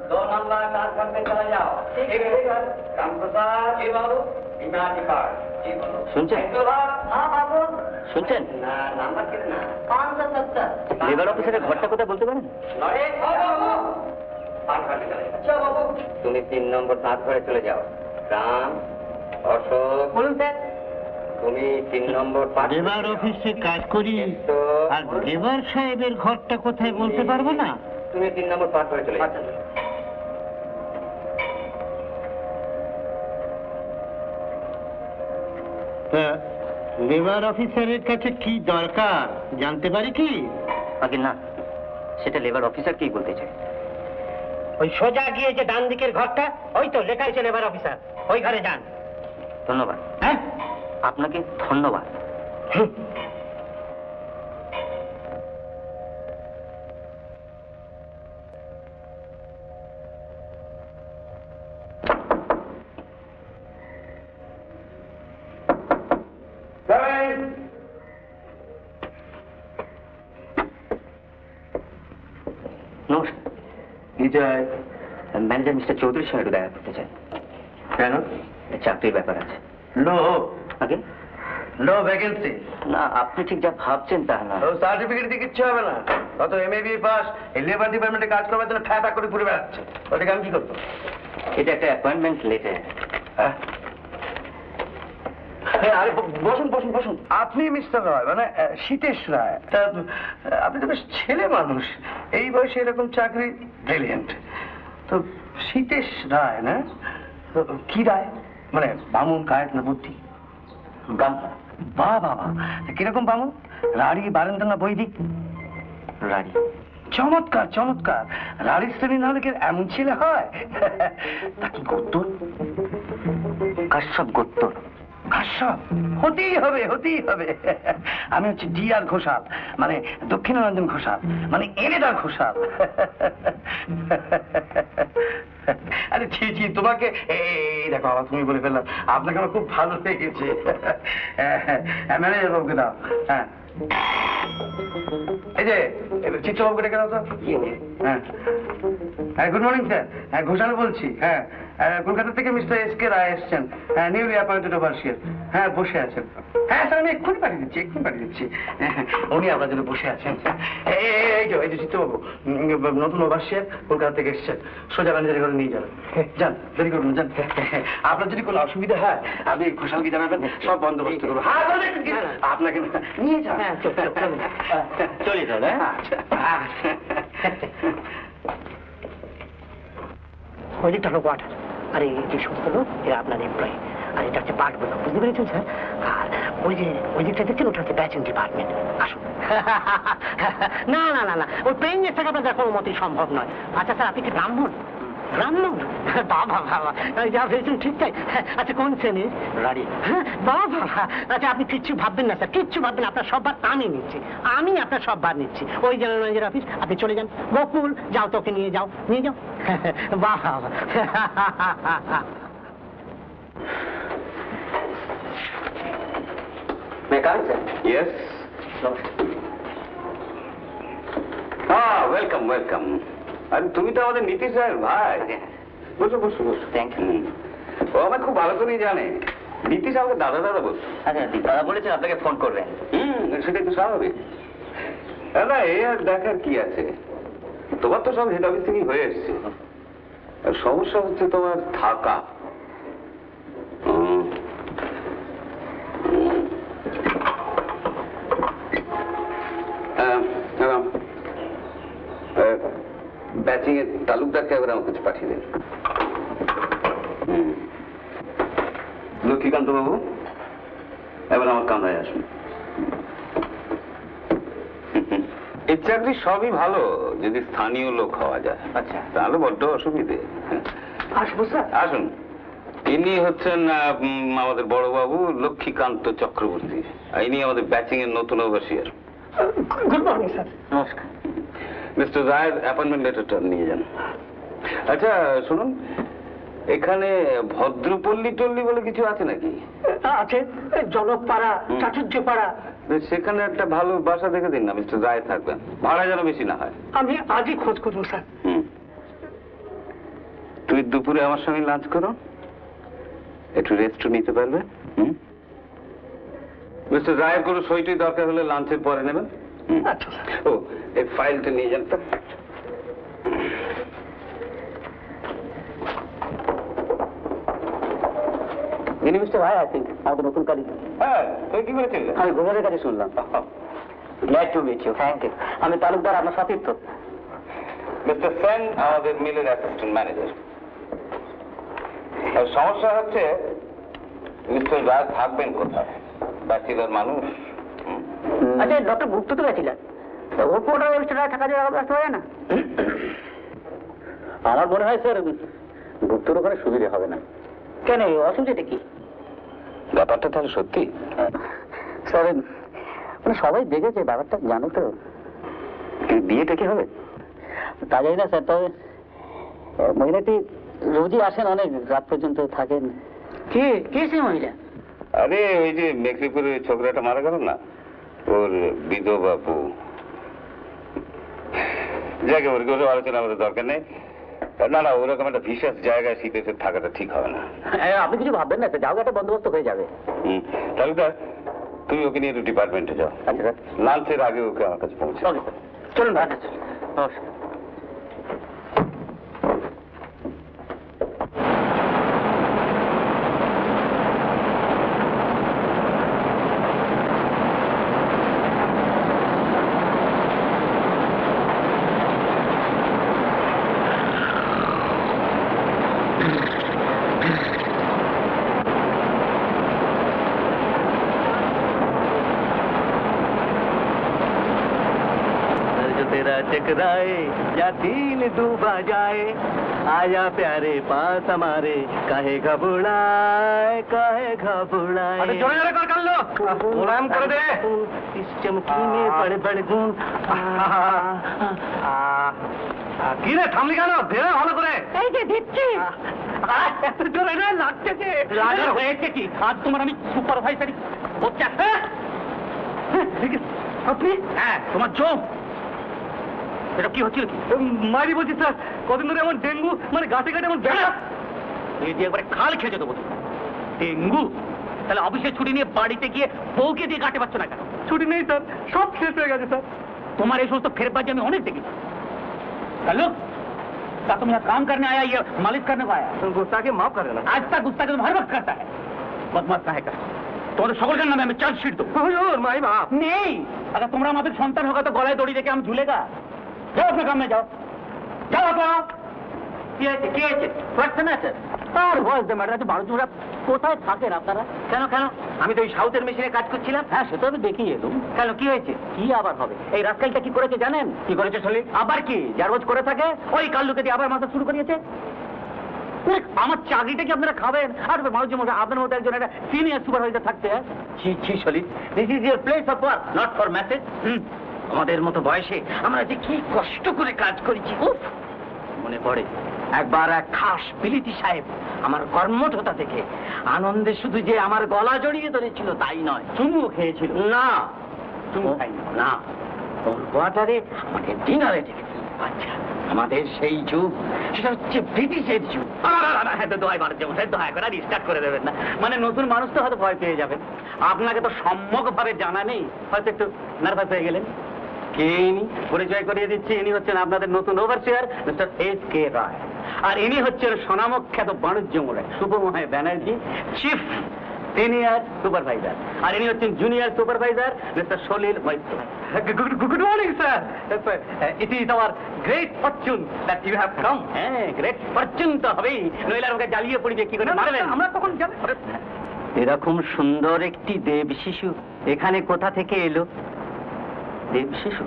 दो number transfer में चला जाओ। ठीक है रामप्रसाद जी बाबू बीमा डिपार्ट सुनছেন? हाँ बाबू শুনছেন? না নাম্বার कितना? 570। লেবার অফিসারের ঘরটা কোথায় বলতে পারেন? নরে বাবু 5 ঘরে চলে যাও। আচ্ছা বাবু তুমি 3 নম্বর 5 ঘরে চলে যাও। রাম অশোক বলুন স্যার তুমি 3 নম্বর 5 লেবার অফিসে কাজ করি আর লেবার সাহেবের ঘরটা কোথায় বলতে পারবো না? তুমি 3 নম্বর 5 ঘরে চলে যাও। লেবার অফিসারের কাছে কি দরকার জানতে পারি কি? আগে না সেটা লেবার অফিসার কি বলতে চায়? ওই সোজা গিয়ে যে ডান দিকের ঘরটা ওই তো লেখা আছে লেবার অফিসার, ওই ঘরে যান। ধন্যবাদ। হ্যাঁ আপনাকে ধন্যবাদ। ম্যানেজার মিস্টার চৌধুরীর সঙ্গে দেখা করতে চাই। কেন? চাকরির ব্যাপার আছে। নো আগে নো ভ্যাকেন্সি। না আপনি ঠিক যা ভাবছেন তা না। ও সার্টিফিকেট দিয়ে কিচ্ছু হবে না। কত এমএবি পাস এই লেবার ডিপার্টমেন্টে কাজ করবার জন্য ফ্যাপা করে ঘুরে বেড়াচ্ছে। ওটাকে আমি কি করবো? এটা একটা অ্যাপয়েন্টমেন্ট লেটার। আরে বসুন বসুন বসুন। আপনি মিস্টার রায় মানে শীতেশ রায়, তা আপনি তো বেশ ছেলে মানুষ, এই বয়সে এরকম চাকরি ব্রিলিয়েন্ট। তো শীতেশ রায় না তো কি রায় মানে বামুন কায়েত না বুদ্ধি? বাহ বাবা কিরকম বামুন? রাড়ি বারেন্দা না বৈদিক? রানী। চমৎকার চমৎকার। রাড়ির শ্রেণী না হলে কি এমন ছেলে হয়? তা কি গোত্তর? কাশ্যপ গোত্তর। কাশ্যপ হতেই হবে হতেই হবে। আমি হচ্ছে ডি আর ঘোষাল মানে দক্ষিণারঞ্জন ঘোষাল মানে এনেদার ঘোষাল। আরে ছি ছি তোমাকে এই দেখো আবার তুমি বলে ফেললাম। আপনাকে আমার খুব ভালো লেগেছে। ম্যানেজার বাবুকে দাও। হ্যাঁ এই যে চিত্রবাবুকে ডেকে দাও তো। হ্যাঁ হ্যাঁ গুড মর্নিং স্যার। হ্যাঁ ঘোষাল বলছি। হ্যাঁ কলকাতা থেকে মিস্টার এস কে রায় এসছেন। হ্যাঁ নিউলি অ্যাপয়েন্টেড ওভারসিয়ার। হ্যাঁ বসে আছেন। হ্যাঁ স্যার আমি এক্ষুনি পাঠিয়ে দিচ্ছি এক্ষুনি পাঠিয়ে দিচ্ছি। উনি আপনার জন্য বসে আছেন। এই যে চিত্তবাবু নতুন ওভারসিয়ার কলকাতা থেকে এসছেন। সোজা ম্যানেজারের ঘরে নিয়ে যাবেন। যান দেরি করুন যান। আপনার যদি কোনো অসুবিধা হয় আপনি ঘোষালকে জানাবেন, সব বন্দোবস্ত করবো। হ্যাঁ আপনাকে নিয়ে যান। চলি তাহলে। ওই দিকটা হলো কোয়ার্টার আর এই যে সমস্ত লোক এরা আপনার এমপ্লয়ি আর এটা হচ্ছে পার্ট বোঝা, বুঝতে পেরেছেন স্যার? আর ওই দিকটা দেখছেন ওটা হচ্ছে ব্যাচিং ডিপার্টমেন্ট। আসুন। না না না না ওই পেইং এর থেকে আপনার কোনো মতেই সম্ভব নয়। আচ্ছা স্যার আপনি কি ব্রাহ্মণ? ব্রাহ্মণ? বাবা বাবা যা ভেবেছেন ঠিক তাই। আচ্ছা কোন শ্রেণীর? রানী। হ্যাঁ বাবা। আচ্ছা আপনি কিচ্ছু ভাববেন না স্যার, কিচ্ছু ভাববেন না। আপনার সব ভার আমি নিচ্ছি, আমি আপনার সব ভার নিচ্ছি। ওই জেনারেল ম্যানেজার অফিস আপনি চলে যান। বকুল যাও তোকে নিয়ে যাও নিয়ে যাও। বাবা। Yes. Welcome welcome. আরে তুমি তো আমাদের নীতিশ রায়ের ভাই। বসো বসো বসো। Thank you. ও আমার খুব ভালো করেই জানে। নীতিশ আমাকে দাদা দাদা বলছো। আচ্ছা দাদা বলেছেন আপনাকে ফোন করবেন। সেটাই তো স্বাভাবিক। না এই আর দেখার কি আছে, তোমার তো সব হেড অফিস থেকেই হয়ে এসছে। আর সমস্যা হচ্ছে তোমার থাকা। ব্যাচিং এর তালুকদারকে এবার আমার কাছে পাঠিয়ে দেন। লক্ষ্মীকান্ত বাবু এবার আমার কামরায় আসুন। এই চাকরি সবই ভালো যদি স্থানীয় লোক হওয়া যায়। আচ্ছা তাহলে বড্ড অসুবিধে। আসবো স্যার। আসুন। ইনি হচ্ছেন আমাদের বড় বাবু লক্ষ্মীকান্ত চক্রবর্তী। ইনি আমাদের ব্যাচিং এর নতুন ওভারসিয়ার। Good morning sir. নমস্কার। মিস্টার রায়ের অ্যাপয়েন্টমেন্ট লেটারটা নিয়ে যান। আচ্ছা শুনুন, এখানে ভদ্রপল্লী টল্লী বলে কিছু আছে নাকি? আছে জনকপাড়া, চাটুর্যপাড়া। সেখানে একটা ভালো বাসা দেখে দিন না, মিস্টার রায় থাকবেন, ভাড়া যেন বেশি না হয়। আমি আজই খোঁজ করবো স্যার। তুই দুপুরে আমার সঙ্গে লাঞ্চ করো, একটু রেস্টও নিতে পারবে। মিস্টার রায়ের কোনো সইটই দরকার হলে লাঞ্চের পরে নেবেন। আচ্ছা স্যার। ও এই ফাইলটা নিয়ে যান তো। ইনি মিস্টার রায়, আই থিঙ্ক আমাদের নতুন কালী। হ্যাঁ, তুই কি করেছিস? আমি ঘুমের কাছে শুনলাম। Glad to meet you. Thank you. আমি তালুকদার, আপনার সাথে তো। মিস্টার সেন আমাদের মিলের অ্যাসিস্ট্যান্ট ম্যানেজার। সমস্যা হচ্ছে মিস্টার রায় থাকবেন কোথায়? ব্যাচেলর মানুষ। আচ্ছা, ডক্টর গুপ্ত তো গেছিলেন, ওর পোর্টার মিস্টার রায় থাকা যাওয়া ব্যস্ত হয় না? আমার মনে হয় স্যার গুপ্তর ওখানে সুবিধে হবে না। কেন, অসুবিধাটা কি? ব্যাপারটা তাহলে সত্যি? স্যার মানে সবাই দেখেছে ব্যাপারটা, জানো তো। বিয়েটা কি হবে? তা জানি না স্যার, তবে মহিলাটি রোজই আসেন, অনেক রাত পর্যন্ত থাকেন। কে কে সে মহিলা? আরে ওই যে মেক্সিকোর ছোকরাটা মারা গেল না, ওর বিধবা বউ। যাকে ওর কিছু আলোচনা আমাদের দরকার নেই। না না, ওরকম একটা বিশেষ জায়গায় শীতে থাকাটা ঠিক হবে না। আপনি কিছু ভাববেন না, যাও, একটা বন্দোবস্ত হয়ে যাবে। তাহলে তুমি ওকে নিয়ে একটু ডিপার্টমেন্টে যাও। আচ্ছা স্যার। লাঞ্চের আগে ওকে আমার কাছে পৌঁছে। ওকে স্যার, চলুন। আচ্ছা, নমস্কার। तेरा टकराए या दिल डूबा जाए, आया प्यारे पास हमारे, काहे घबराए काहे घबराए। আরে জোরে জোরে কর কাল্লো, মোলায়েম করে দে। इस चमकी में बड़े बड़े गुण। কি রে থামলি কেন? দে ভালো করে। এই যে দিচ্ছি। এত জোরে না লাগতেছে। লাগার হয়েছে কি? আজ তোমার আমি সুপারভাইজারি হচ্ছে। আপনি? হ্যাঁ, তোমার চোখ। এটা কি হচ্ছিল? কি মারি বলছি স্যার, কদিন ধরে এমন ডেঙ্গু, মানে গাছে গাছে এমন ব্যথা, এই যে একবারে খাল খেয়ে যেত। বলছি ডেঙ্গু? তাহলে অফিসে ছুটি নিয়ে বাড়িতে গিয়ে বউকে দিয়ে কাটে পাচ্ছ না কেন? ছুটি নেই স্যার, সব শেষ হয়ে গেছে স্যার। তোমার এই সমস্ত ফেরবাজি আমি অনেক দেখি। हेलो, क्या तुम यहाँ काम करने आया या मालिश करने को आया? गुस्सा के माफ कर देना। आज तक गुस्सा के तुम हर वक्त करता है। बदमाश काहे का? তোমাদের সকলের নামে আমি চার্জশিট দেবো। মাই বাপ নেই। अगर তোমরা আমাদের সন্তান হোগা তো গলায় দড়ি রেখে আমি ঝুলেগা। যাও আপনার কামে যাও, যাও আপনারা। কি হয়েছে? কি হয়েছে? কোয়েশ্চেন আছে আর হোয়াটস দ্য ম্যাটার? বাড়িরা কোথায় থাকেন আপনারা? কেন কেন? আমি তো ওই সাউথের মেশিনে কাজ করছিলাম। হ্যাঁ, সেটা আমি দেখি এলুম। কেন, কি হয়েছে? কি আবার হবে? এই রাস্তাইটা কি করেছে জানেন? কি করেছে সলি? আবার কি যা রোজ করে থাকে ওই কাল্লুকে দিয়ে আবার মাথা শুরু করিয়েছে। আমার চাকরিটা কি আপনারা খাবেন? আর মানুষের মধ্যে আপনার মতো একজন একটা সিনিয়র সুপারভাইজার থাকতে। ছি ছি sorry, this is your place of work, not for message. আমাদের মতো বয়সে আমরা যে কি কষ্ট করে কাজ করেছি। উফ, মনে পড়ে একবার এক খাস বিলিতি সাহেব আমার কর্মঠতা থেকে আনন্দে শুধু যে আমার গলা জড়িয়ে ধরেছিল তাই নয়, চুমুও খেয়েছিল। না, চুমু খাইনি না, ওর কোয়ার্টারে আমাকে ডিনারে ডেকেছিল। আচ্ছা, আমাদের সেই যুগ, সেটা হচ্ছে ব্রিটিশের যুগ। দোয়াই বাড়ছে, দয়া করে রিস্টার্ট করে দেবেন না। মানে নতুন মানুষ তো হয়তো ভয় পেয়ে যাবেন। আপনাকে তো সম্যক ভাবে জানা নেই, হয়তো একটু নার্ভাস হয়ে গেলেন। কে ইনি? পরিচয় করিয়ে দিচ্ছি, ইনি হচ্ছেন আপনাদের নতুন ওভারসিয়ার মিস্টার এস.কে. রায়। আর ইনি হচ্ছেন স্বনামখ্যাত বাণিজ্য মোড়ে Subramaniam Banerjee, chief senior supervisor. আর ইনি হচ্ছেন junior supervisor mister Salil Maitra. Good morning sir, it is our great fortune that you have come. হ্যাঁ, গ্রেট ফরচুন তো হবেই, নইলে আমাকে জ্বালিয়ে পড়িয়ে কি করে মারবেন? আমরা তখন এরকম সুন্দর একটি দেব শিশু এখানে কোথা থেকে এলো? দেব শিশু?